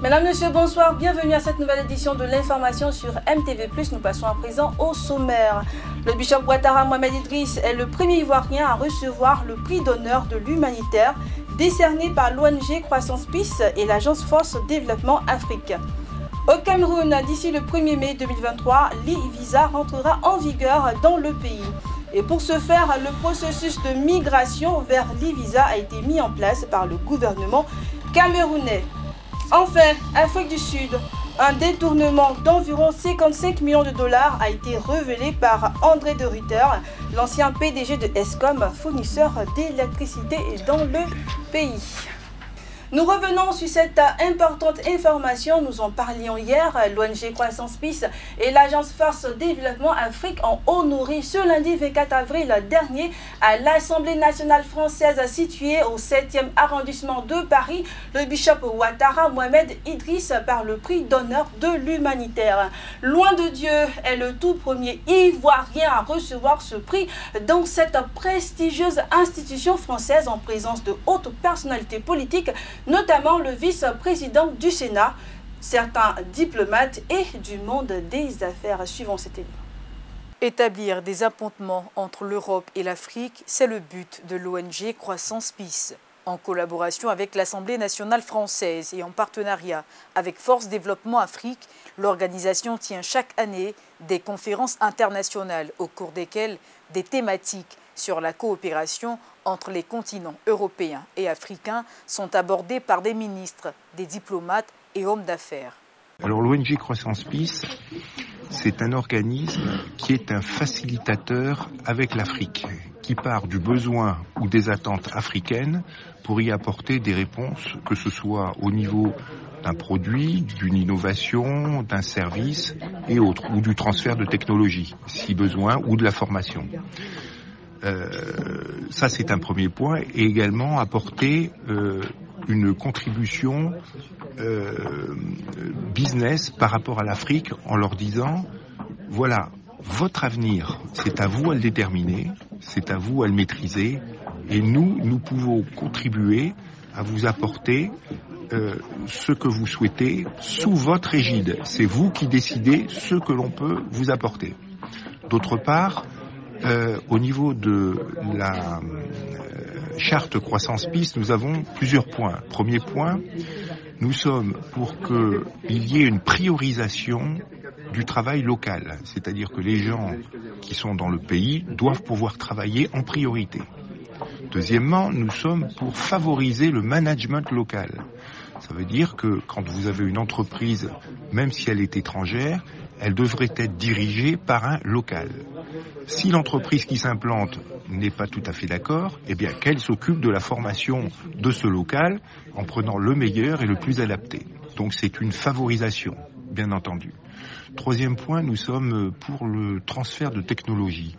Mesdames, Messieurs, bonsoir. Bienvenue à cette nouvelle édition de l'information sur MTV+. Nous passons à présent au sommaire. Le bishop Ouattara Mohamed Idriss est le premier Ivoirien à recevoir le prix d'honneur de l'humanitaire décerné par l'ONG Croissance Peace et l'Agence Force Développement Afrique. Au Cameroun, d'ici le 1er mai 2023, l'e-visa rentrera en vigueur dans le pays. Et pour ce faire, le processus de migration vers l'e-visa a été mis en place par le gouvernement camerounais. Enfin, Afrique du Sud, un détournement d'environ 55 millions de dollars a été révélé par André de Ruyter, l'ancien PDG de Eskom, fournisseur d'électricité dans le pays. Nous revenons sur cette importante information. Nous en parlions hier. L'ONG Croissance Peace et l'Agence Force Développement Afrique ont honoré ce lundi 24 avril dernier à l'Assemblée nationale française située au 7e arrondissement de Paris le bishop Ouattara Mohamed Idriss par le prix d'honneur de l'humanitaire. Loin de Dieu est le tout premier Ivoirien à recevoir ce prix dans cette prestigieuse institution française en présence de hautes personnalités politiques, notamment le vice-président du Sénat, certains diplomates et du monde des affaires. Suivons cette émission. Établir des appontements entre l'Europe et l'Afrique, c'est le but de l'ONG Croissance Peace. En collaboration avec l'Assemblée nationale française et en partenariat avec Force Développement Afrique, l'organisation tient chaque année des conférences internationales au cours desquelles des thématiques sur la coopération entre les continents européens et africains sont abordés par des ministres, des diplomates et hommes d'affaires. Alors l'ONG Croissance Peace, c'est un organisme qui est un facilitateur avec l'Afrique, qui part du besoin ou des attentes africaines pour y apporter des réponses, que ce soit au niveau d'un produit, d'une innovation, d'un service et autres, ou du transfert de technologie, si besoin, ou de la formation. Ça c'est un premier point, et également apporter une contribution business par rapport à l'Afrique en leur disant voilà, votre avenir, c'est à vous à le déterminer, c'est à vous à le maîtriser, et nous pouvons contribuer à vous apporter ce que vous souhaitez sous votre égide. C'est vous qui décidez ce que l'on peut vous apporter. D'autre part, au niveau de la charte Croissance Peace, nous avons plusieurs points. Premier point, nous sommes pour qu'il y ait une priorisation du travail local, c'est-à-dire que les gens qui sont dans le pays doivent pouvoir travailler en priorité. Deuxièmement, nous sommes pour favoriser le management local. Ça veut dire que quand vous avez une entreprise, même si elle est étrangère, elle devrait être dirigée par un local. Si l'entreprise qui s'implante n'est pas tout à fait d'accord, eh bien qu'elle s'occupe de la formation de ce local en prenant le meilleur et le plus adapté. Donc c'est une favorisation, bien entendu. Troisième point, nous sommes pour le transfert de technologie,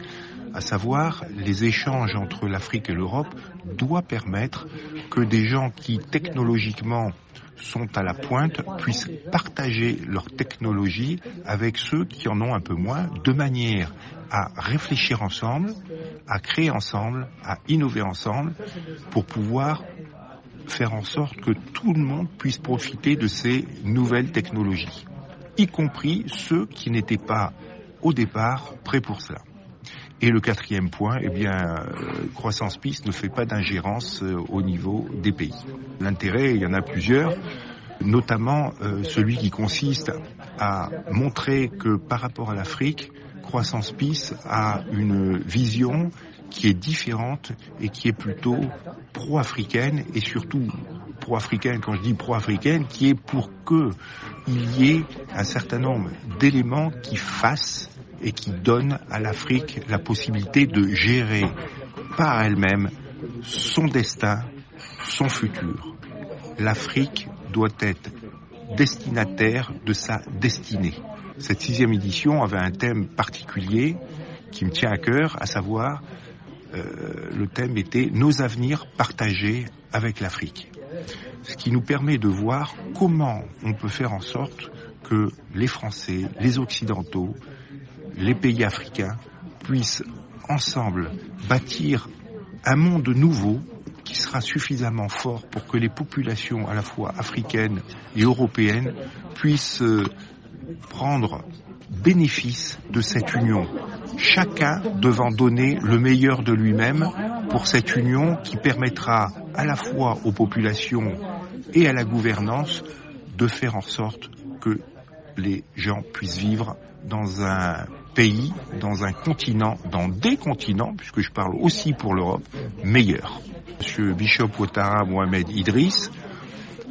à savoir les échanges entre l'Afrique et l'Europe doivent permettre que des gens qui technologiquement sont à la pointe puissent partager leur technologie avec ceux qui en ont un peu moins, de manière à réfléchir ensemble, à créer ensemble, à innover ensemble, pour pouvoir faire en sorte que tout le monde puisse profiter de ces nouvelles technologies, y compris ceux qui n'étaient pas au départ prêts pour cela. Et le quatrième point, eh bien, Croissance Peace ne fait pas d'ingérence au niveau des pays. L'intérêt, il y en a plusieurs, notamment celui qui consiste à montrer que par rapport à l'Afrique, Croissance Peace a une vision qui est différente et qui est plutôt pro-africaine, et surtout pro-africaine, quand je dis pro-africaine, qui est pour qu'il y ait un certain nombre d'éléments qui fassent et qui donne à l'Afrique la possibilité de gérer par elle-même son destin, son futur. L'Afrique doit être destinataire de sa destinée. Cette 6e édition avait un thème particulier qui me tient à cœur, à savoir le thème était « Nos avenirs partagés avec l'Afrique ». Ce qui nous permet de voir comment on peut faire en sorte que les Français, les Occidentaux, les pays africains puissent ensemble bâtir un monde nouveau qui sera suffisamment fort pour que les populations à la fois africaines et européennes puissent prendre bénéfice de cette union, chacun devant donner le meilleur de lui-même pour cette union qui permettra à la fois aux populations et à la gouvernance de faire en sorte que les gens puissent vivre dans un pays, dans un continent, dans des continents, puisque je parle aussi pour l'Europe, meilleurs. Monsieur Bishop Ouattara Mohamed Idriss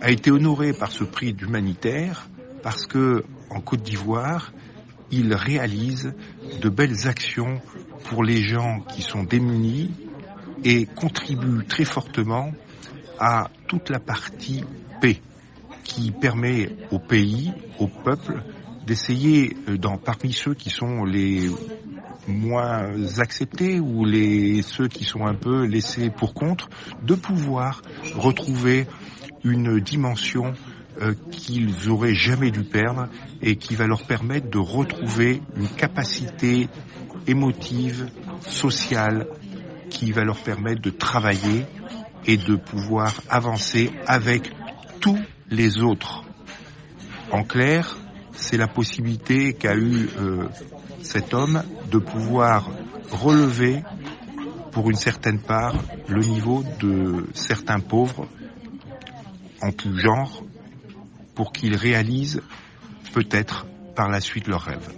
a été honoré par ce prix humanitaire parce que, en Côte d'Ivoire, il réalise de belles actions pour les gens qui sont démunis et contribue très fortement à toute la partie paix qui permet au pays, au peuple, d'essayer, parmi ceux qui sont les moins acceptés ou ceux qui sont un peu laissés pour compte, de pouvoir retrouver une dimension qu'ils auraient jamais dû perdre et qui va leur permettre de retrouver une capacité émotive, sociale, qui va leur permettre de travailler et de pouvoir avancer avec tous les autres. En clair, c'est la possibilité qu'a eu cet homme de pouvoir relever, pour une certaine part, le niveau de certains pauvres en tout genre, pour qu'ils réalisent peut-être par la suite leurs rêves.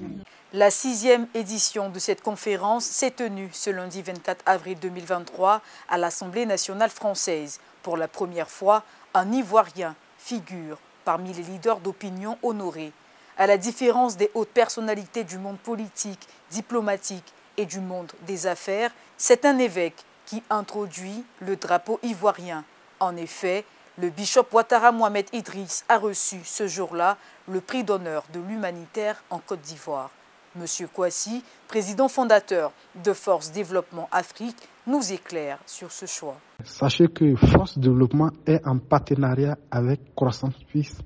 La 6e édition de cette conférence s'est tenue ce lundi 24 avril 2023 à l'Assemblée nationale française. Pour la première fois, un Ivoirien figure parmi les leaders d'opinion honorés. À la différence des hautes personnalités du monde politique, diplomatique et du monde des affaires, c'est un évêque qui introduit le drapeau ivoirien. En effet, le bishop Ouattara Mohamed Idriss a reçu ce jour-là le prix d'honneur de l'humanitaire en Côte d'Ivoire. Monsieur Kouassi, président fondateur de Force Développement Afrique, nous éclaire sur ce choix. Sachez que Force Développement est en partenariat avec Croissance Suisse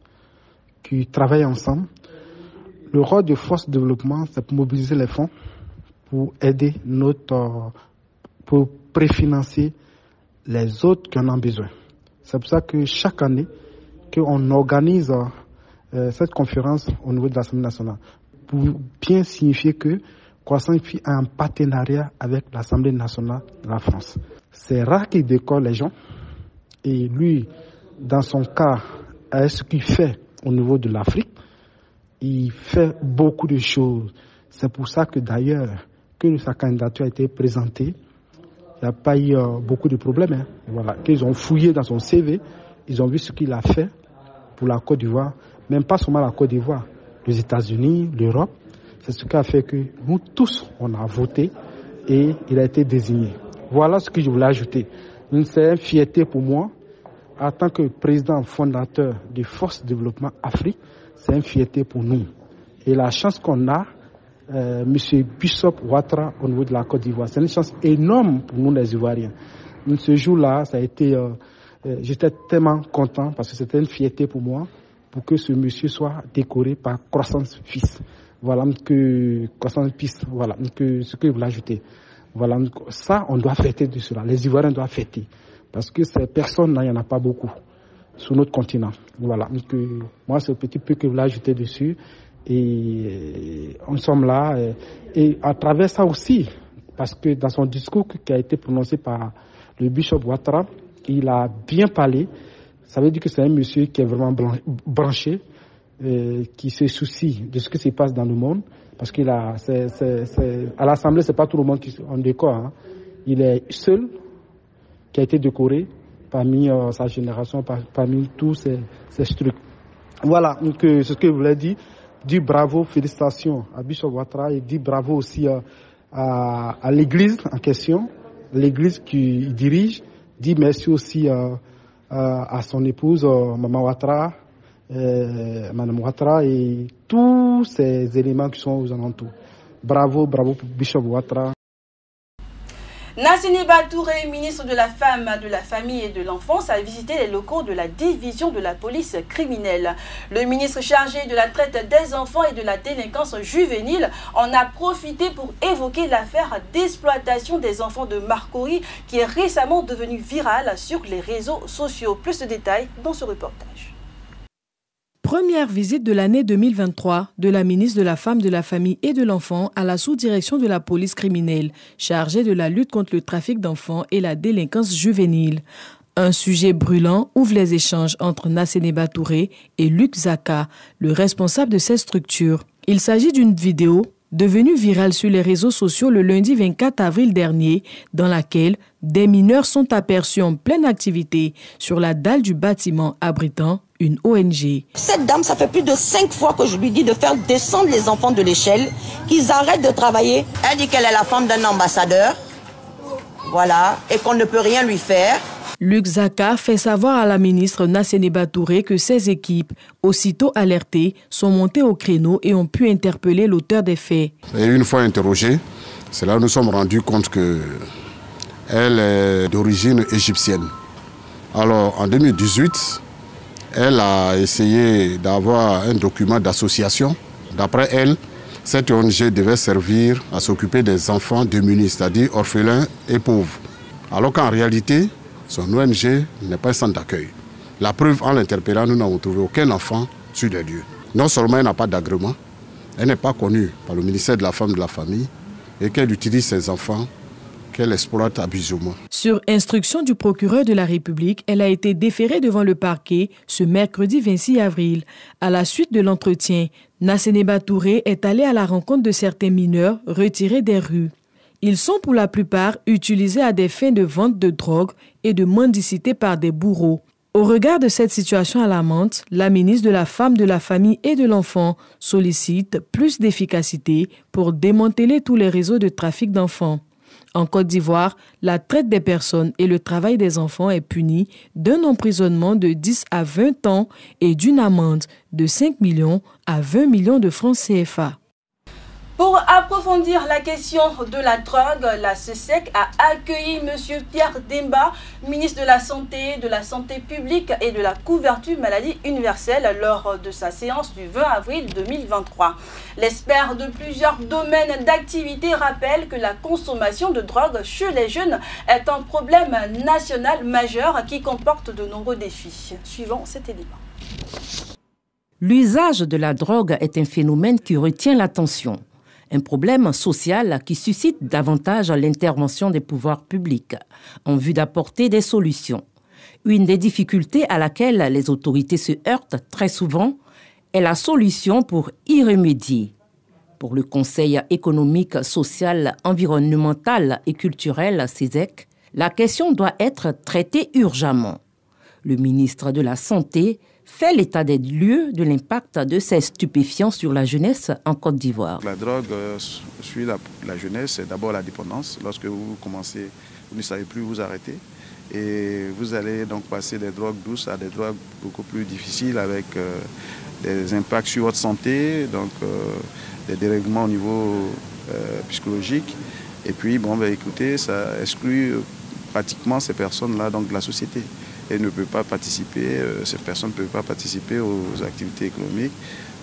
qui travaillent ensemble. Le rôle de Force Développement, c'est pour mobiliser les fonds pour aider pour préfinancer les autres qui en ont besoin. C'est pour ça que chaque année, qu'on organise cette conférence au niveau de l'Assemblée nationale pour bien signifier que Croissance Suisse a un partenariat avec l'Assemblée nationale de la France. C'est rare qu'il décore les gens et lui, dans son cas, ce qu'il fait au niveau de l'Afrique, il fait beaucoup de choses. C'est pour ça que d'ailleurs, que sa candidature a été présentée, il n'y a pas eu beaucoup de problèmes. Voilà, qu'ils ont fouillé dans son CV, ils ont vu ce qu'il a fait pour la Côte d'Ivoire, même pas seulement la Côte d'Ivoire, les États-Unis, l'Europe. C'est ce qui a fait que nous tous, on a voté et il a été désigné. Voilà ce que je voulais ajouter. C'est une fierté pour moi, en tant que président fondateur de Force Développement Afrique, c'est une fierté pour nous. Et la chance qu'on a, M. Bishop Ouattara au niveau de la Côte d'Ivoire, c'est une chance énorme pour nous les Ivoiriens. Ce jour-là, ça a été, j'étais tellement content parce que c'était une fierté pour moi, pour que ce monsieur soit décoré par Croissance Suisse. Voilà que Croissance Suisse, voilà que ce que je voulais ajouter. Voilà, ça, on doit fêter de cela. Les Ivoiriens doivent fêter. Parce que ces personnes-là, il n'y en a pas beaucoup sur notre continent. Voilà, moi, c'est un petit peu que je voulais ajouter dessus. Et nous sommes là. Et à travers ça aussi, parce que dans son discours qui a été prononcé par le bishop Ouattara, il a bien parlé. Ça veut dire que c'est un monsieur qui est vraiment branché, qui se soucie de ce qui se passe dans le monde. Parce qu'il a, à l'Assemblée, c'est pas tout le monde qui en décore. Hein. Il est seul qui a été décoré parmi sa génération, parmi tous ces trucs. Voilà, donc c'est ce que je voulais dire. Dis bravo, félicitations à Bishop Ouattara et dis bravo aussi à l'église en question, l'église qu'il dirige. Dis merci aussi à son épouse, Maman Ouattara, Madame Ouattara et tous ces éléments qui sont aux alentours. Bravo, bravo Bishop Ouattara. Nassiniba Touré, ministre de la Femme, de la Famille et de l'Enfance, a visité les locaux de la division de la police criminelle. Le ministre chargé de la traite des enfants et de la délinquance juvénile en a profité pour évoquer l'affaire d'exploitation des enfants de Marcory qui est récemment devenue virale sur les réseaux sociaux. Plus de détails dans ce reportage. Première visite de l'année 2023 de la ministre de la Femme, de la Famille et de l'Enfant à la sous-direction de la police criminelle, chargée de la lutte contre le trafic d'enfants et la délinquance juvénile. Un sujet brûlant ouvre les échanges entre Nassiniba Touré et Luc Zaka, le responsable de cette structure. Il s'agit d'une vidéo devenue virale sur les réseaux sociaux le lundi 24 avril dernier, dans laquelle des mineurs sont aperçus en pleine activité sur la dalle du bâtiment abritant une ONG. Cette dame, ça fait plus de 5 fois que je lui dis de faire descendre les enfants de l'échelle, qu'ils arrêtent de travailler. Elle dit qu'elle est la femme d'un ambassadeur, voilà, et qu'on ne peut rien lui faire. Luc Zaka fait savoir à la ministre Nassiniba Touré que ses équipes, aussitôt alertées, sont montées au créneau et ont pu interpeller l'auteur des faits. Et une fois interrogée, c'est là que nous sommes rendus compte qu'elle est d'origine égyptienne. Alors en 2018, elle a essayé d'avoir un document d'association. D'après elle, cette ONG devait servir à s'occuper des enfants démunis, c'est-à-dire orphelins et pauvres. Alors qu'en réalité, son ONG n'est pas un centre d'accueil. La preuve, en l'interpellant, nous n'avons trouvé aucun enfant sur les lieux. Non seulement elle n'a pas d'agrément, elle n'est pas connue par le ministère de la Femme et de la Famille et qu'elle utilise ses enfants, qu'elle exploite abusivement. Sur instruction du procureur de la République, elle a été déférée devant le parquet ce mercredi 26 avril. À la suite de l'entretien, Nassiniba Touré est allée à la rencontre de certains mineurs retirés des rues. Ils sont pour la plupart utilisés à des fins de vente de drogue et de mendicité par des bourreaux. Au regard de cette situation alarmante, la ministre de la Femme, de la Famille et de l'Enfant sollicite plus d'efficacité pour démanteler tous les réseaux de trafic d'enfants. En Côte d'Ivoire, la traite des personnes et le travail des enfants est puni d'un emprisonnement de 10 à 20 ans et d'une amende de 5 millions à 20 millions de francs CFA. Pour approfondir la question de la drogue, la SESEC a accueilli M. Pierre Demba, ministre de la Santé publique et de la couverture maladie universelle lors de sa séance du 20 avril 2023. L'expert de plusieurs domaines d'activité rappelle que la consommation de drogue chez les jeunes est un problème national majeur qui comporte de nombreux défis. Suivant cet élément. L'usage de la drogue est un phénomène qui retient l'attention. Un problème social qui suscite davantage l'intervention des pouvoirs publics en vue d'apporter des solutions. Une des difficultés à laquelle les autorités se heurtent très souvent est la solution pour y remédier. Pour le Conseil économique, social, environnemental et culturel, SESEC, la question doit être traitée urgemment. Le ministre de la Santé fait l'état des lieux de l'impact de ces stupéfiants sur la jeunesse en Côte d'Ivoire. La drogue suit la jeunesse, c'est d'abord la dépendance. Lorsque vous commencez, vous ne savez plus vous arrêter. Et vous allez donc passer des drogues douces à des drogues beaucoup plus difficiles avec des impacts sur votre santé, donc des dérèglements au niveau psychologique. Et puis, écoutez, ça exclut pratiquement ces personnes-là donc de la société. Et ne peut pas participer, ces personnes ne peuvent pas participer aux activités économiques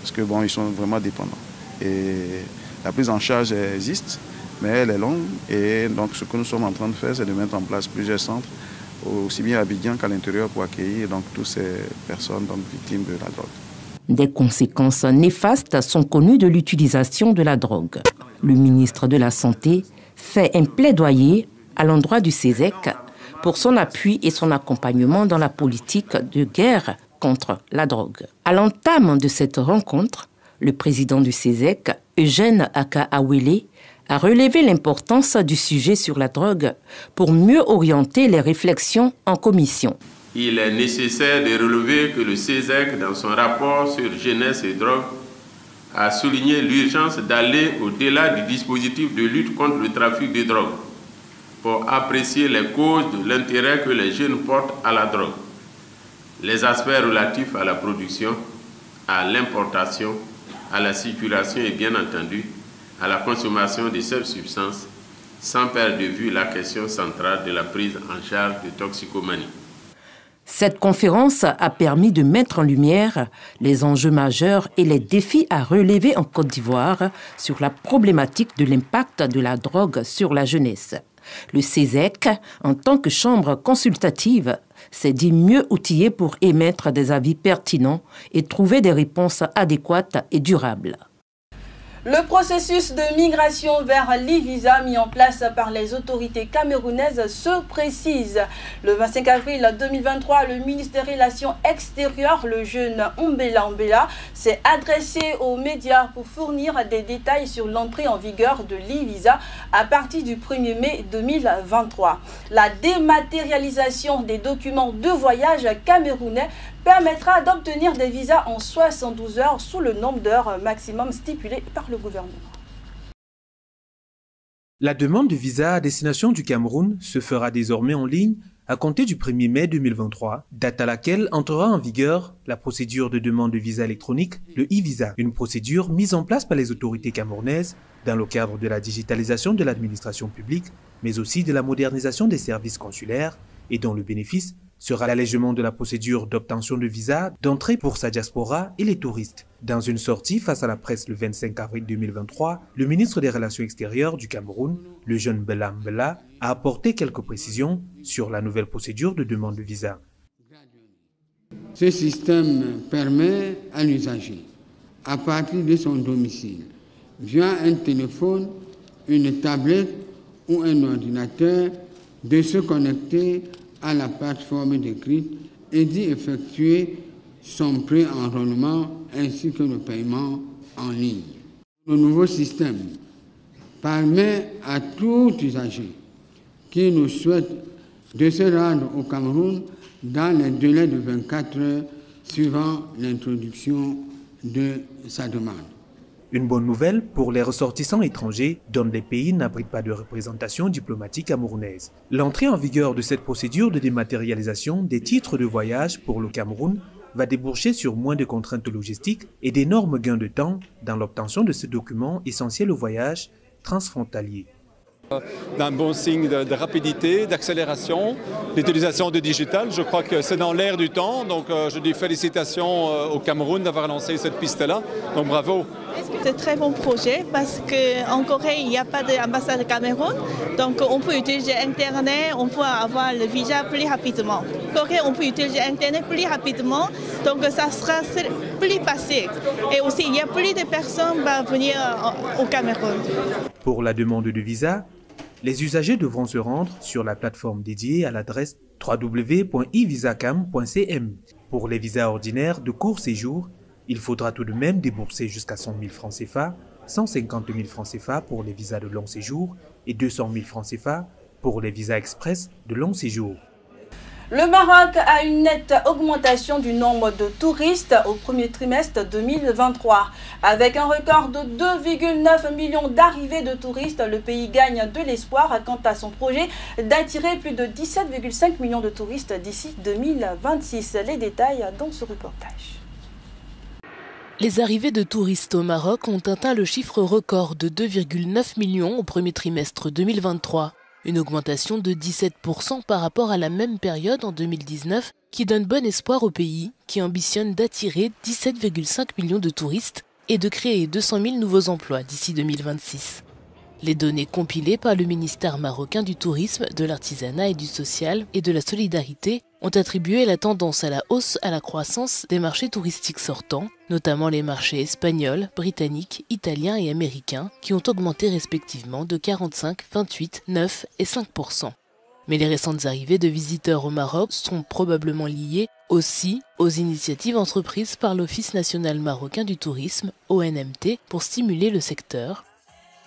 parce que ils sont vraiment dépendants. Et la prise en charge existe, mais elle est longue. Et donc ce que nous sommes en train de faire, c'est de mettre en place plusieurs centres, aussi bien à Abidjan qu'à l'intérieur, pour accueillir donc toutes ces personnes donc, victimes de la drogue. Des conséquences néfastes sont connues de l'utilisation de la drogue. Le ministre de la Santé fait un plaidoyer à l'endroit du SESEC pour son appui et son accompagnement dans la politique de guerre contre la drogue. À l'entame de cette rencontre, le président du SESEC, Eugène Aka Awele, a relevé l'importance du sujet sur la drogue pour mieux orienter les réflexions en commission. Il est nécessaire de relever que le SESEC, dans son rapport sur jeunesse et drogue, a souligné l'urgence d'aller au-delà du dispositif de lutte contre le trafic de drogue, pour apprécier les causes de l'intérêt que les jeunes portent à la drogue, les aspects relatifs à la production, à l'importation, à la circulation et bien entendu à la consommation de ces substances, sans perdre de vue la question centrale de la prise en charge de toxicomanie. Cette conférence a permis de mettre en lumière les enjeux majeurs et les défis à relever en Côte d'Ivoire sur la problématique de l'impact de la drogue sur la jeunesse. Le CESEC, en tant que chambre consultative, s'est dit mieux outillé pour émettre des avis pertinents et trouver des réponses adéquates et durables. Le processus de migration vers l'e-visa mis en place par les autorités camerounaises se précise. Le 25 avril 2023, le ministre des Relations extérieures, le jeune Ombela Ombela, s'est adressé aux médias pour fournir des détails sur l'entrée en vigueur de l'e-visa à partir du 1er mai 2023. La dématérialisation des documents de voyage camerounais permettra d'obtenir des visas en 72 heures sous le nombre d'heures maximum stipulé par le gouvernement. La demande de visa à destination du Cameroun se fera désormais en ligne à compter du 1er mai 2023, date à laquelle entrera en vigueur la procédure de demande de visa électronique, le e-visa, une procédure mise en place par les autorités camerounaises dans le cadre de la digitalisation de l'administration publique, mais aussi de la modernisation des services consulaires et dont le bénéfice sera l'allègement de la procédure d'obtention de visa d'entrée pour sa diaspora et les touristes. Dans une sortie face à la presse le 25 avril 2023, le ministre des Relations extérieures du Cameroun, le jeune Mbela Mbela, a apporté quelques précisions sur la nouvelle procédure de demande de visa. Ce système permet à l'usager, à partir de son domicile, via un téléphone, une tablette ou un ordinateur, de se connecter à la plateforme décrite et d'y effectuer son pré-enrôlement ainsi que le paiement en ligne. Le nouveau système permet à tout usager qui nous souhaite de se rendre au Cameroun dans les délais de 24 heures suivant l'introduction de sa demande. Une bonne nouvelle pour les ressortissants étrangers dont les pays n'abritent pas de représentation diplomatique camerounaise. L'entrée en vigueur de cette procédure de dématérialisation des titres de voyage pour le Cameroun va déboucher sur moins de contraintes logistiques et d'énormes gains de temps dans l'obtention de ce document essentiel au voyage transfrontalier. D'un bon signe de rapidité, d'accélération, l'utilisation du digital. Je crois que c'est dans l'air du temps, donc je dis félicitations au Cameroun d'avoir lancé cette piste-là, donc bravo. C'est un très bon projet parce qu'en Corée, il n'y a pas d'ambassade de Cameroun, donc on peut utiliser Internet, on peut avoir le visa plus rapidement. En Corée, on peut utiliser Internet plus rapidement, donc ça sera plus facile. Et aussi, il y a plus de personnes qui vont venir au Cameroun. Pour la demande de visa, les usagers devront se rendre sur la plateforme dédiée à l'adresse www.ivisacam.cm. Pour les visas ordinaires de court séjour, il faudra tout de même débourser jusqu'à 100 000 francs CFA, 150 000 francs CFA pour les visas de long séjour et 200 000 francs CFA pour les visas express de long séjour. Le Maroc a une nette augmentation du nombre de touristes au premier trimestre 2023. Avec un record de 2,9 millions d'arrivées de touristes, le pays gagne de l'espoir quant à son projet d'attirer plus de 17,5 millions de touristes d'ici 2026. Les détails dans ce reportage. Les arrivées de touristes au Maroc ont atteint le chiffre record de 2,9 millions au premier trimestre 2023. Une augmentation de 17% par rapport à la même période en 2019 qui donne bon espoir au pays qui ambitionne d'attirer 17,5 millions de touristes et de créer 200 000 nouveaux emplois d'ici 2026. Les données compilées par le ministère marocain du Tourisme, de l'Artisanat et du Social et de la Solidarité ont attribué la tendance à la hausse à la croissance des marchés touristiques sortants, notamment les marchés espagnols, britanniques, italiens et américains, qui ont augmenté respectivement de 45, 28, 9 et 5%. Mais les récentes arrivées de visiteurs au Maroc sont probablement liées aussi aux initiatives entreprises par l'Office national marocain du tourisme, ONMT, pour stimuler le secteur.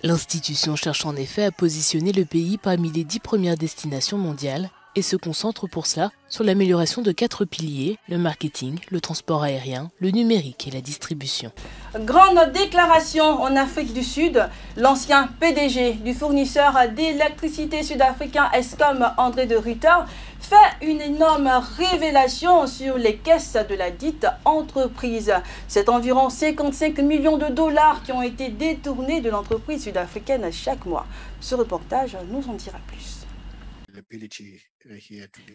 L'institution cherche en effet à positionner le pays parmi les 10 premières destinations mondiales et se concentre pour cela sur l'amélioration de 4 piliers, le marketing, le transport aérien, le numérique et la distribution. Grande déclaration en Afrique du Sud. L'ancien PDG du fournisseur d'électricité sud-africain Eskom, André de Ruyter, fait une énorme révélation sur les caisses de la dite entreprise. C'est environ 55 millions de dollars qui ont été détournés de l'entreprise sud-africaine chaque mois. Ce reportage nous en dira plus.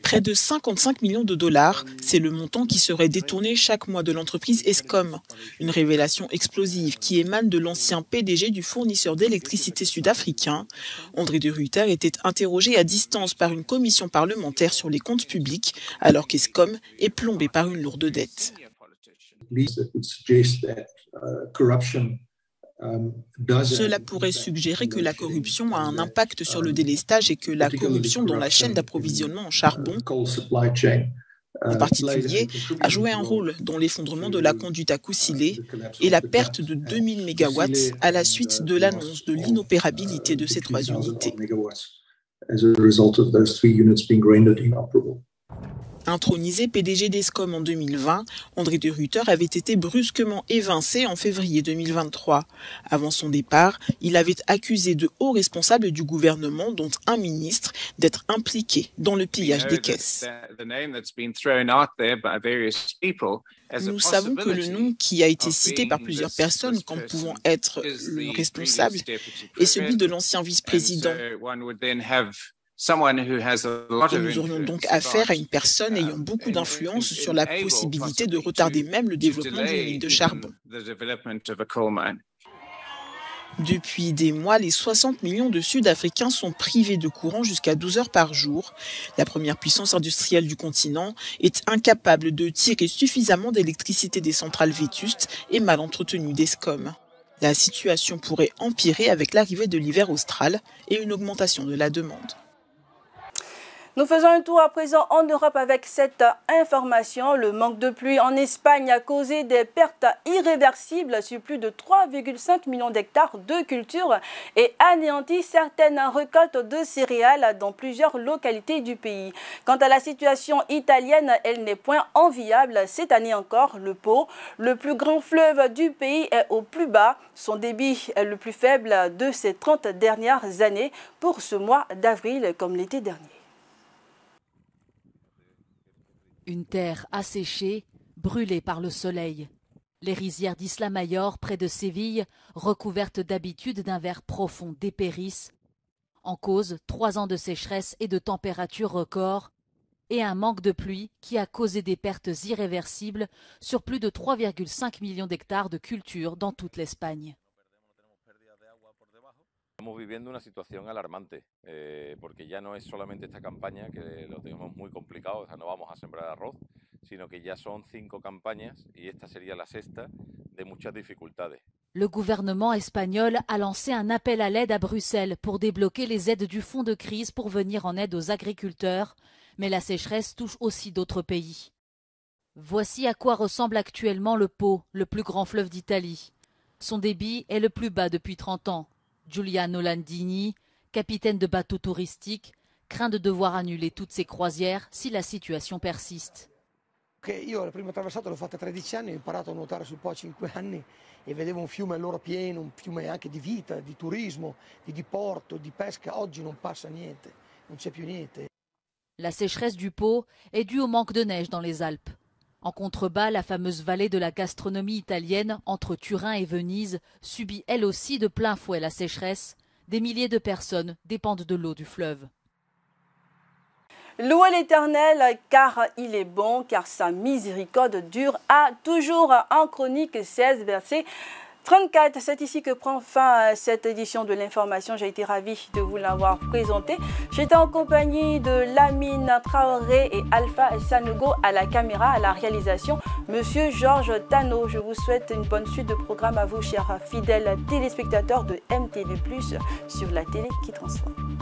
Près de 55 millions de dollars, c'est le montant qui serait détourné chaque mois de l'entreprise Eskom. Une révélation explosive qui émane de l'ancien PDG du fournisseur d'électricité sud-africain. André de Ruyter était interrogé à distance par une commission parlementaire sur les comptes publics, alors qu'Eskom est plombé par une lourde dette. Cela pourrait suggérer que la corruption a un impact sur le délestage et que la corruption dans la chaîne d'approvisionnement en charbon, en particulier, a joué un rôle dans l'effondrement de la conduite à Kusile et la perte de 2000 MW à la suite de l'annonce de l'inopérabilité de ces 3 unités. Intronisé PDG d'Eskom en 2020, André de Ruyter avait été brusquement évincé en février 2023. Avant son départ, il avait accusé de hauts responsables du gouvernement, dont un ministre, d'être impliqué dans le pillage des caisses. Nous savons que le nom qui a été cité par plusieurs personnes comme pouvant être le responsable est celui de l'ancien vice-président. Et nous aurions donc affaire à une personne ayant beaucoup d'influence sur la possibilité de retarder même le développement d'une mine de charbon. Depuis des mois, les 60 millions de Sud-Africains sont privés de courant jusqu'à 12 heures par jour. La première puissance industrielle du continent est incapable de tirer suffisamment d'électricité des centrales vétustes et mal entretenues d'Eskom. La situation pourrait empirer avec l'arrivée de l'hiver austral et une augmentation de la demande. Nous faisons un tour à présent en Europe avec cette information. Le manque de pluie en Espagne a causé des pertes irréversibles sur plus de 3,5 millions d'hectares de culture et anéanti certaines récoltes de céréales dans plusieurs localités du pays. Quant à la situation italienne, elle n'est point enviable. Cette année encore, le Pô, le plus grand fleuve du pays, est au plus bas. Son débit est le plus faible de ces 30 dernières années pour ce mois d'avril comme l'été dernier. Une terre asséchée, brûlée par le soleil. Les rizières d'Isla Mayor, près de Séville, recouvertes d'habitude d'un vert profond, dépérissent. En cause, 3 ans de sécheresse et de températures records, et un manque de pluie qui a causé des pertes irréversibles sur plus de 3,5 millions d'hectares de culture dans toute l'Espagne. Estamos viviendo una situación alarmante, porque ya no es solamente esta campaña, que lo tenemos muy complicado, o sea, no vamos a sembrar arroz, sino que ya son 5 campañas y esta sería la 6ª de muchas dificultades. Le gouvernement espagnol a lancé un appel à l'aide à Bruxelles pour débloquer les aides du fonds de crise pour venir en aide aux agriculteurs, mais la sécheresse touche aussi d'autres pays. Voici à quoi ressemble actuellement le Pô, le plus grand fleuve d'Italie. Son débit est le plus bas depuis 30 ans. Giuliano Landini, capitaine de bateau touristique, craint de devoir annuler toutes ses croisières si la situation persiste. Io la prima traversata l'ho fatta a 13 anni, ho imparato a nuotare sul Po a 5 anni e vedevo un fiume allora pieno, un fiume anche di vita, di turismo, di diporto, di pesca. Oggi non passa niente, non c'è più niente. La sécheresse du Pô est due au manque de neige dans les Alpes. En contrebas, la fameuse vallée de la gastronomie italienne, entre Turin et Venise, subit elle aussi de plein fouet la sécheresse. Des milliers de personnes dépendent de l'eau du fleuve. Louez l'Éternel, car il est bon, car sa miséricorde dure à toujours. En Chronique 16, verset 34, c'est ici que prend fin cette édition de l'information. J'ai été ravie de vous l'avoir présentée. J'étais en compagnie de Lamine Traoré et Alpha Sanogo à la caméra, à la réalisation. Monsieur Georges Tano, je vous souhaite une bonne suite de programme à vous, chers fidèles téléspectateurs de MTV+, sur la télé qui transforme.